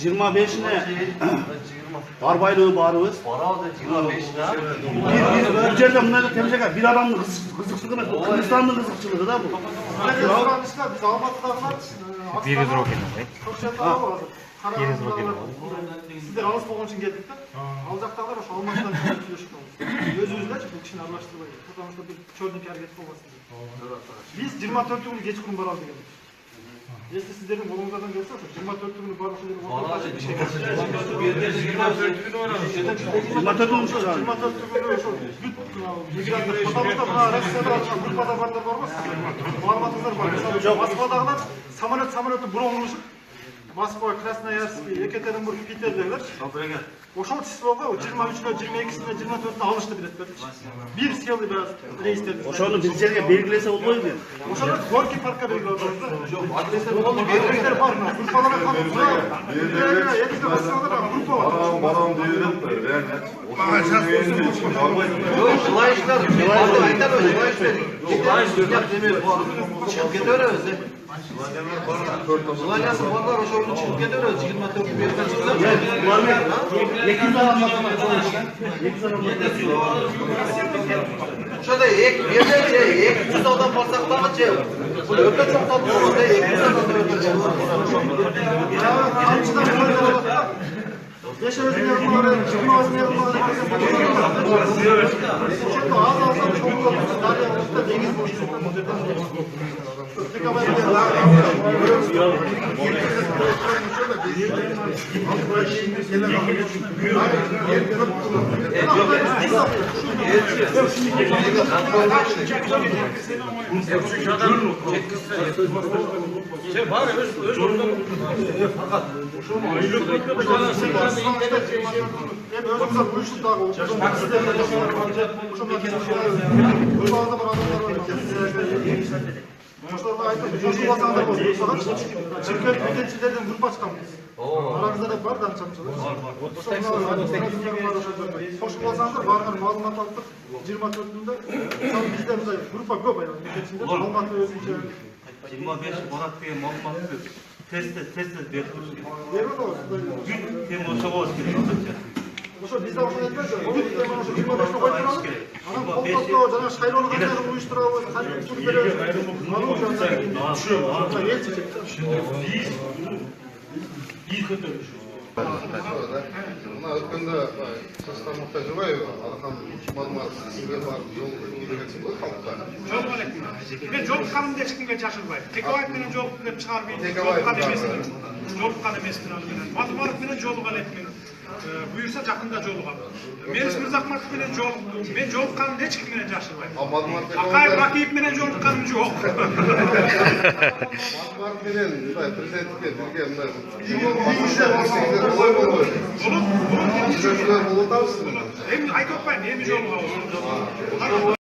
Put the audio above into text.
25'ine Barbaylığı barımız. Barabız 25'ine. Bir yerde bunları temizler. Bir adamın kızıkçılığı, Kırgızistan'ın kızıkçılığı da bu. Biz Almatı'dan Biri drogen. Sizler alыс болған үшін келдіктер. Ал жақтағылар ошо Алматыдан келишип калды. Өзүбүздө бул кишини аралаштырбай, потому что бир чорный аракет болбасын деп. Биз 24 күнү кечкурун баралы дегенбиз. Если сиздердин колуңуздан келсе, ошо 24 күнү барып ошо жерге ортого бир şey. 24 күнү ошо. 24 күнү ошо бүт мигранттар, потому что мына Россияда группада бардар бар го. Маалыматыңыздар бар. Мисалы Москвадагылар самолетти бурон Москва, Красноярский, Екатеринбург, Питер дегилер. Ошол числого 23-нө, 22-сине, 24-нө алышты билет бердик. Бир сыйылды бираз рейстерди. Ошону бир жерге белгилесе болбойбу? Ошону Горький паркка белгилеп атат. Адрестер бар. Группалар калды. Экинчи Москвада группа бар. Барам deyip yani. Жылайыштар, айтам жылайыштар. Чыгып кете беребиз. Жылайышы барлар ошону чыгып кете беребиз. 24 берген чыкса. Ошода 200 адам барсак дагы же. Бул өтө чоң топ болгондо 200 адам өтө. Yaşarızın yapmaları, çıkmazın yapmaları, şimdi az alsam çok olursa Darya Usta deniz boşluğunda modern özümüzden bu işi daha oldu. Ошолорго айтып, жошуп алсаңдар болот. Чымкент бекетчилерден группа чыкканбыз. Араңызда да бар данчамчылар. Кошуп алсаңдар, баарыңар маалымат алып, 24-күндө бизде мындай группа көп аябай бекетчилер, Алматы өзүнчө 25 Борат деген маалыматты тест берип турушат. Бүт тем ошого керек. Ошо бизде ошо этпейби? Бүт тем ошо 25-ны коюп турабыз. Анан колдоктоо жана шайлоону кантип уюштурабыз, кантип туруп беребиз. Анын Мына өткөндө Состав Муртажибаева Алхан маалымат сизге барып жол берген го халкка. Мен жолукканымды эч кимге жашырбайм. Текебаев менен жолуктум деп чыгарбайм. Жолуккан эмесмин. Жолуккан эмесмин ал менен. Матыбаров менен жолуган элекмин. Буюрса жакында жолугам. Мерис Мырзахматов менен жолуктум. Мен жолукканымды эч ким менен жашырбайм. Акаев Ракиев менен жолукканым жок. Матыбаров менен мындай президентке бирге мындай Эми айтып атпайм, эми жолугабыз.